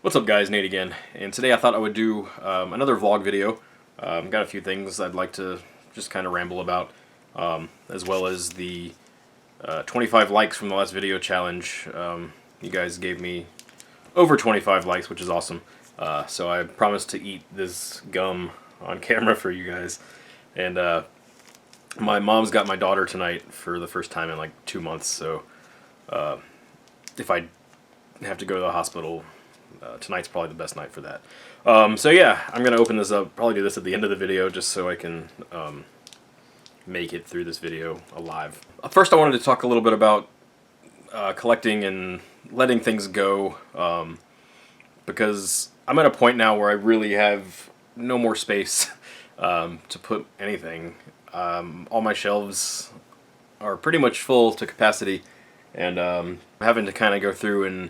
What's up guys, Nate again, and today I thought I would do another vlog video. Got a few things I'd like to just kind of ramble about, as well as the 25 likes from the last video challenge. You guys gave me over 25 likes, which is awesome. So I promised to eat this gum on camera for you guys. And my mom's got my daughter tonight for the first time in like 2 months, so if I have to go to the hospital, tonight's probably the best night for that. So yeah, I'm going to open this up, probably do this at the end of the video just so I can make it through this video alive. First I wanted to talk a little bit about collecting and letting things go, because I'm at a point now where I really have no more space to put anything. All my shelves are pretty much full to capacity, and I'm having to kind of go through and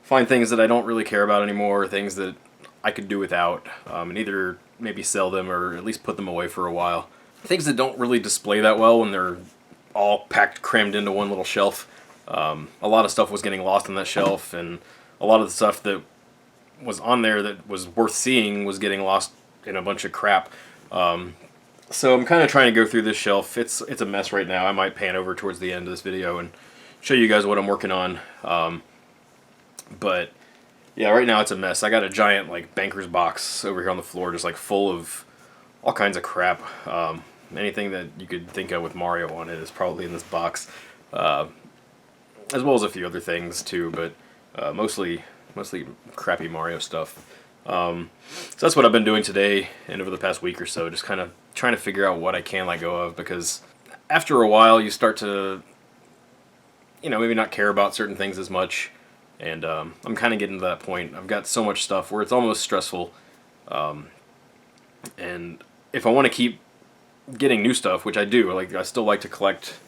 find things that I don't really care about anymore, things that I could do without, and either maybe sell them or at least put them away for a while. Things that don't really display that well when they're all packed, crammed into one little shelf. A lot of stuff was getting lost on that shelf, and a lot of the stuff that was on there that was worth seeing was getting lost in a bunch of crap. So I'm kind of trying to go through this shelf. It's a mess right now. I might pan over towards the end of this video and show you guys what I'm working on. But yeah, right now it's a mess. I got a giant like banker's box over here on the floor, just like full of all kinds of crap. Anything that you could think of with Mario on it is probably in this box, as well as a few other things too, but mostly crappy Mario stuff. So that's what I've been doing today and over the past week or so, just kind of trying to figure out what I can let go of, because after a while you start to, maybe not care about certain things as much. And I'm kind of getting to that point. I've got so much stuff where it's almost stressful. And if I want to keep getting new stuff, which I do, I still like to collect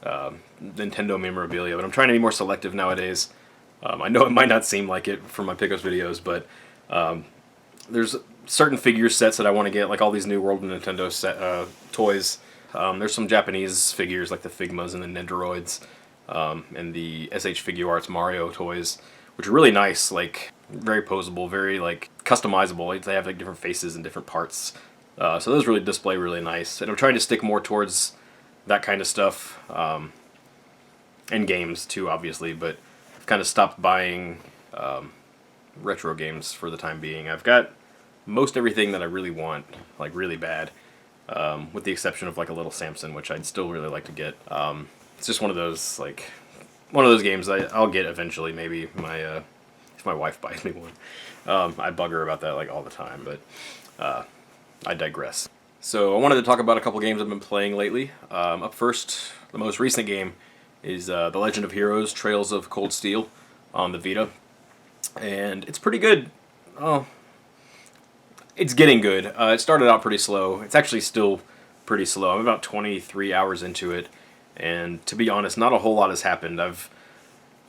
Nintendo memorabilia, but I'm trying to be more selective nowadays. I know it might not seem like it from my pickups videos, but there's certain figure sets that I want to get, like all these new World of Nintendo toys. There's some Japanese figures like the Figmas and the Nendoroids. And the SH Figuarts Mario toys, which are really nice, like very posable, very like customizable. They have like different faces and different parts, so those really display really nice. And I'm trying to stick more towards that kind of stuff, and games too, obviously. But I've kind of stopped buying retro games for the time being. I've got most everything that I really want, like really bad, with the exception of like a little Samson, which I'd still really like to get. It's just one of those games I'll get eventually. Maybe if my wife buys me one. I bug her about that like all the time, but I digress. So I wanted to talk about a couple games I've been playing lately. Up first, the most recent game is The Legend of Heroes: Trails of Cold Steel on the Vita, and it's pretty good. Oh, it's getting good. It started out pretty slow. It's actually still pretty slow. I'm about 23 hours into it. And to be honest, not a whole lot has happened. I've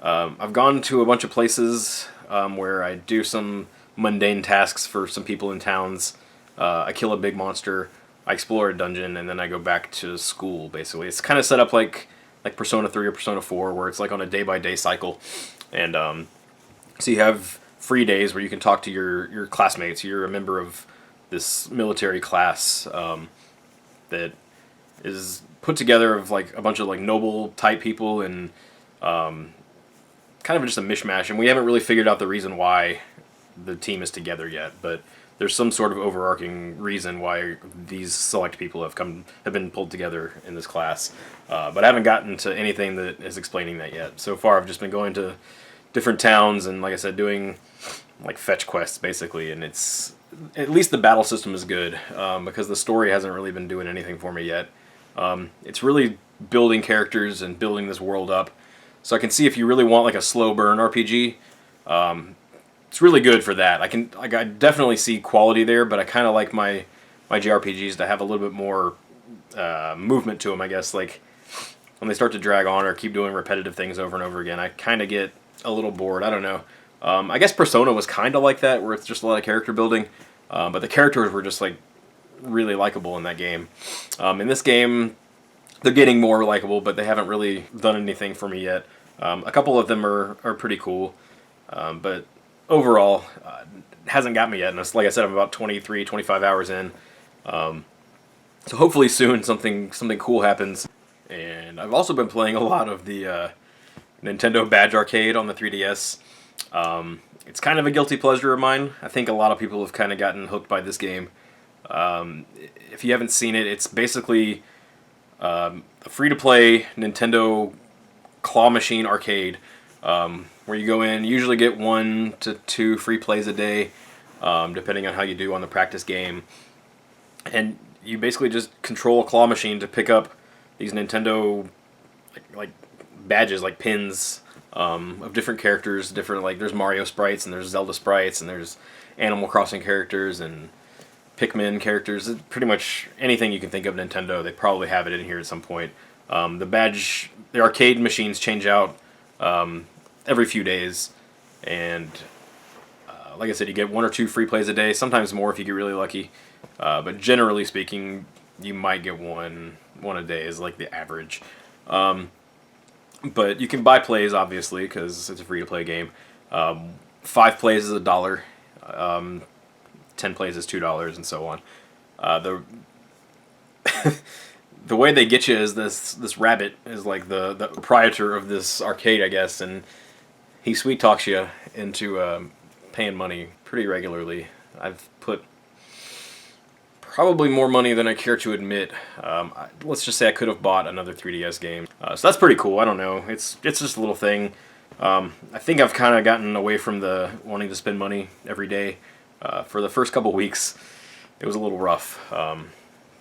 gone to a bunch of places where I do some mundane tasks for some people in towns. I kill a big monster, I explore a dungeon, and then I go back to school, basically. It's kind of set up like Persona 3 or Persona 4, where it's like on a day-by-day cycle. And so you have free days where you can talk to your classmates. You're a member of this military class that is put together of like a bunch of like noble type people, and kind of just a mishmash, and we haven't really figured out the reason why the team is together yet, but there's some sort of overarching reason why these select people have been pulled together in this class, but I haven't gotten to anything that is explaining that yet. So far I've just been going to different towns and, like I said, doing like fetch quests basically, and it's at least the battle system is good, because the story hasn't really been doing anything for me yet. It's really building characters and building this world up. So I can see if you really want like a slow burn RPG, it's really good for that. I definitely see quality there, but I kind of like my JRPGs to have a little bit more movement to them, I guess. Like when they start to drag on or keep doing repetitive things over and over again, I kind of get a little bored. I don't know. I guess Persona was kind of like that, where it's just a lot of character building, but the characters were just like really likable in that game. In this game, they're getting more likable, but they haven't really done anything for me yet. A couple of them are pretty cool, but overall, hasn't got me yet. And like I said, I'm about 23, 25 hours in. So hopefully soon something cool happens. And I've also been playing a lot of the Nintendo Badge Arcade on the 3DS. It's kind of a guilty pleasure of mine. I think a lot of people have kind of gotten hooked by this game. If you haven't seen it, it's basically a free-to-play Nintendo claw machine arcade, where you go in, you usually get 1 to 2 free plays a day, depending on how you do on the practice game. And you basically just control a claw machine to pick up these Nintendo like badges, like pins, of different characters, different, like, there's Mario sprites, and there's Zelda sprites, and there's Animal Crossing characters, and Pikmin characters. Pretty much anything you can think of Nintendo, they probably have it in here at some point. The arcade machines change out every few days, and like I said, you get 1 or 2 free plays a day, sometimes more if you get really lucky. But generally speaking, you might get one a day is like the average. But you can buy plays, obviously, because it's a free-to-play game. 5 plays is $1. 10 plays is $2, and so on. The way they get you is this rabbit is like the proprietor of this arcade, I guess, and he sweet talks you into paying money pretty regularly. I've put probably more money than I care to admit. Let's just say I could have bought another 3DS game. So that's pretty cool. I don't know. It's just a little thing. I think I've kind of gotten away from the wanting to spend money every day. For the first couple weeks, it was a little rough.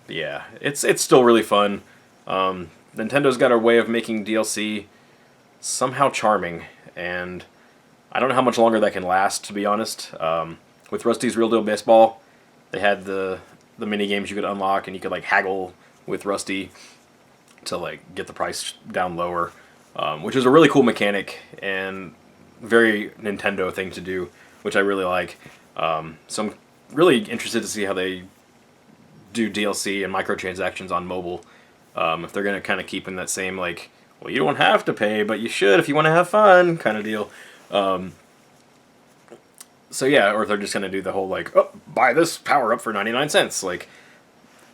Yeah, it's still really fun. Nintendo's got a way of making DLC somehow charming, and I don't know how much longer that can last, to be honest. With Rusty's Real Deal Baseball, they had the mini games you could unlock, and you could like haggle with Rusty to like get the price down lower, which is a really cool mechanic and very Nintendo thing to do, which I really like. So I'm really interested to see how they do DLC and microtransactions on mobile. If they're going to kind of keep in that same, like, well, you don't have to pay, but you should if you want to have fun kind of deal. So yeah, or if they're just going to do the whole, like, oh, buy this power-up for 99 cents. Like,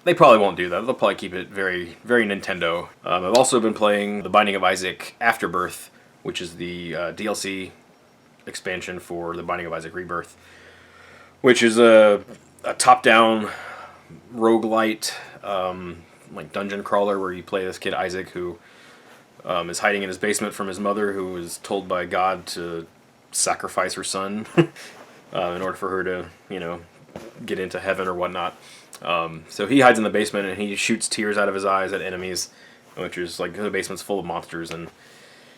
they probably won't do that. They'll probably keep it very, very Nintendo. I've also been playing The Binding of Isaac Afterbirth, which is the DLC expansion for The Binding of Isaac Rebirth, which is a top-down roguelite, like dungeon crawler where you play this kid Isaac who is hiding in his basement from his mother, who was told by God to sacrifice her son in order for her to, get into heaven or whatnot. So he hides in the basement and he shoots tears out of his eyes at enemies, which is like the basement's full of monsters, and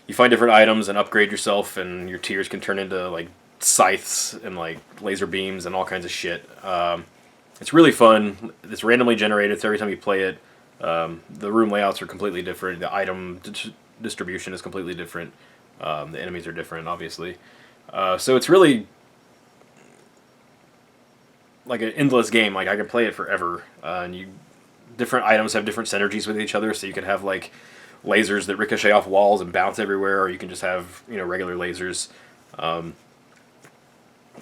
you find different items and upgrade yourself, and your tears can turn into like scythes and like laser beams and all kinds of shit. It's really fun. It's randomly generated, so every time you play it, the room layouts are completely different. The item distribution is completely different. The enemies are different, obviously. So it's really like an endless game. Like, I could play it forever. And different items have different synergies with each other, so you could have like lasers that ricochet off walls and bounce everywhere, or you can just have regular lasers. I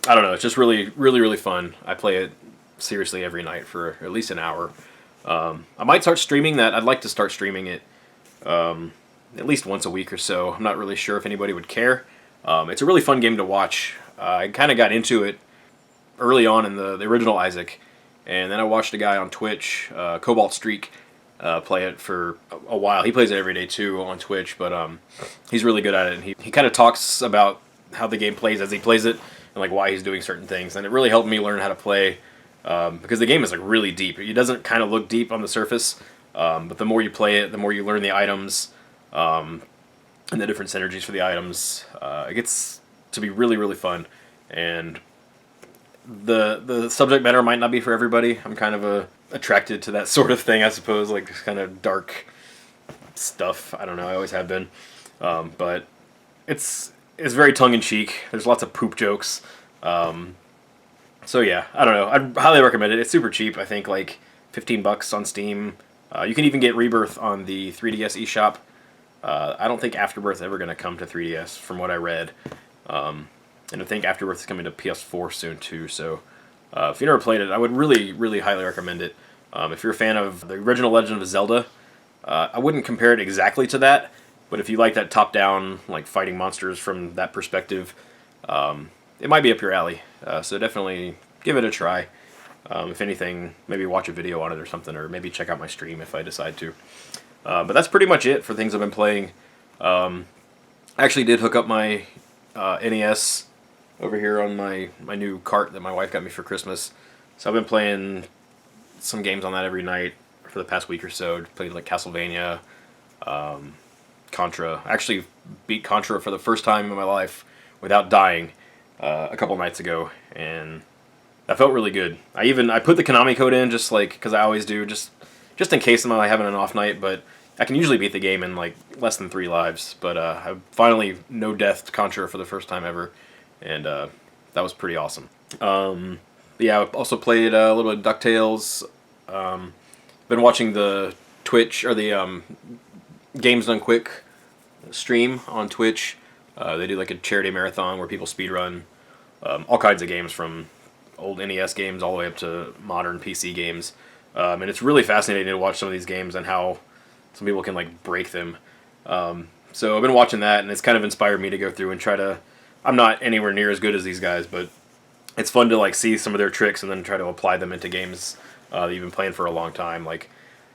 don't know. It's just really, really, really fun. I play it seriously every night for at least an hour. I might start streaming that. I'd like to start streaming it at least once a week or so. I'm not really sure if anybody would care. It's a really fun game to watch. I kind of got into it early on in the original Isaac, and then I watched a guy on Twitch, Cobalt Streak, play it for a while. He plays it every day too on Twitch, but he's really good at it, and he kind of talks about how the game plays as he plays it, and like why he's doing certain things, and it really helped me learn how to play, because the game is like really deep. It doesn't kind of look deep on the surface, but the more you play it, the more you learn the items, and the different synergies for the items. It gets to be really, really fun, and the subject matter might not be for everybody. I'm kind of attracted to that sort of thing, I suppose, like this kind of dark stuff. I don't know, I always have been, but it's very tongue-in-cheek. There's lots of poop jokes. So yeah, I don't know. I'd highly recommend it. It's super cheap. I think like $15 on Steam. You can even get Rebirth on the 3DS eShop. I don't think Afterbirth's ever going to come to 3DS, from what I read. and I think Afterbirth is coming to PS4 soon too. So if you never played it, I would really, really highly recommend it. If you're a fan of the original Legend of Zelda, I wouldn't compare it exactly to that, but if you like that top-down, like fighting monsters from that perspective, it might be up your alley. So definitely give it a try. If anything, maybe watch a video on it or something, or maybe check out my stream if I decide to. But that's pretty much it for things I've been playing. I actually did hook up my NES over here on my new cart that my wife got me for Christmas. So I've been playing some games on that every night for the past week or so. Played like Castlevania, Contra. I actually beat Contra for the first time in my life without dying a couple nights ago, and that felt really good. I put the Konami code in just like because I always do, just in case I'm having an off night. But I can usually beat the game in like less than 3 lives. But I finally no death Contra for the first time ever, and that was pretty awesome. Yeah, I also played a little bit of DuckTales. Been watching the Twitch or the Games Done Quick stream on Twitch. They do like a charity marathon where people speedrun all kinds of games from old NES games all the way up to modern PC games. And it's really fascinating to watch some of these games and how some people can like break them. So I've been watching that, and it's kind of inspired me to go through and try to... I'm not anywhere near as good as these guys, but it's fun to like see some of their tricks and then try to apply them into games that you've been playing for a long time. Like,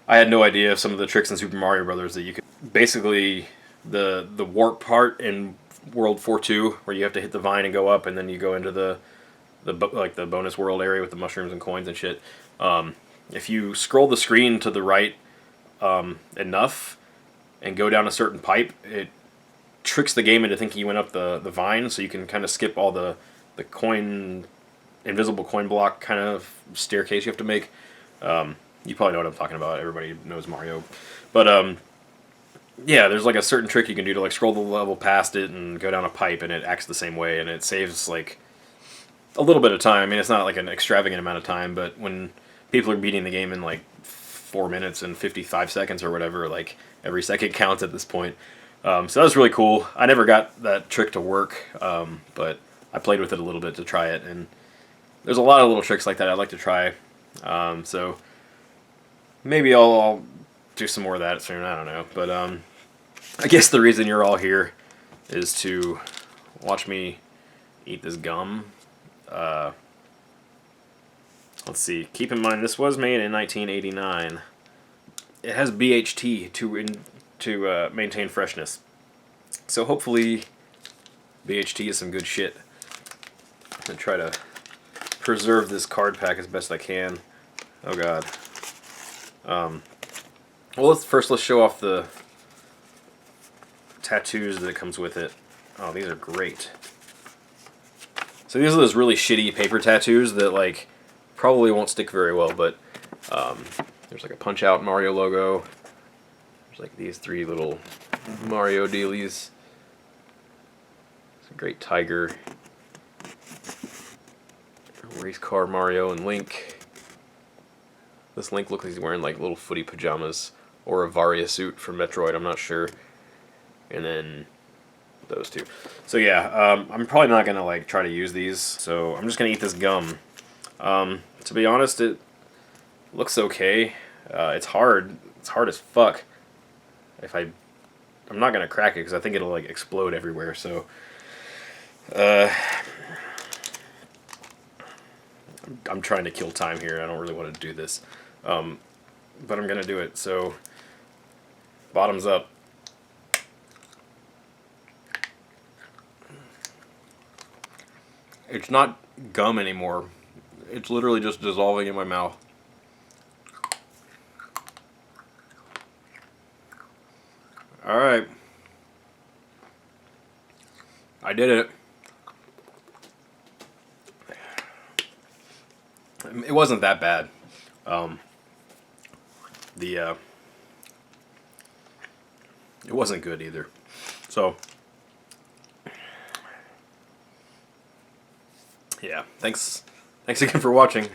I had no idea of some of the tricks in Super Mario Brothers that you could... Basically, the warp part in World 4-2, where you have to hit the vine and go up, and then you go into the bonus world area with the mushrooms and coins and shit. If you scroll the screen to the right enough and go down a certain pipe, it tricks the game into thinking you went up the vine, so you can kind of skip all the invisible coin block kind of staircase you have to make. You probably know what I'm talking about. Everybody knows Mario. But yeah, there's like a certain trick you can do to like scroll the level past it and go down a pipe, and it acts the same way, and it saves like a little bit of time. I mean, it's not like an extravagant amount of time, but when people are beating the game in like 4 minutes and 55 seconds or whatever, like every second counts at this point. So that was really cool. I never got that trick to work, but I played with it a little bit to try it, and there's a lot of little tricks like that I'd like to try. So maybe I'll do some more of that soon. I don't know, but I guess the reason you're all here is to watch me eat this gum. Let's see. Keep in mind, this was made in 1989. It has BHT to maintain freshness. So hopefully BHT is some good shit. I'm going to try to preserve this card pack as best I can. Oh god. Well, let's show off the tattoos that comes with it. Oh, these are great. So these are those really shitty paper tattoos that like probably won't stick very well, but there's like a Punch-Out Mario logo. There's like these 3 little Mario dealies. It's a great tiger. Race car Mario and Link. This Link looks like he's wearing like little footy pajamas or a Varia suit from Metroid, I'm not sure. And then those 2. So yeah, I'm probably not gonna like try to use these, so I'm just gonna eat this gum. To be honest, it looks okay. It's hard. It's hard as fuck. I'm not gonna crack it because I think it'll like explode everywhere. So, I'm trying to kill time here. I don't really want to do this, but I'm gonna do it. So, bottoms up. It's not gum anymore. It's literally just dissolving in my mouth. Alright. I did it. It wasn't that bad. It wasn't good either. So, yeah, thanks again for watching.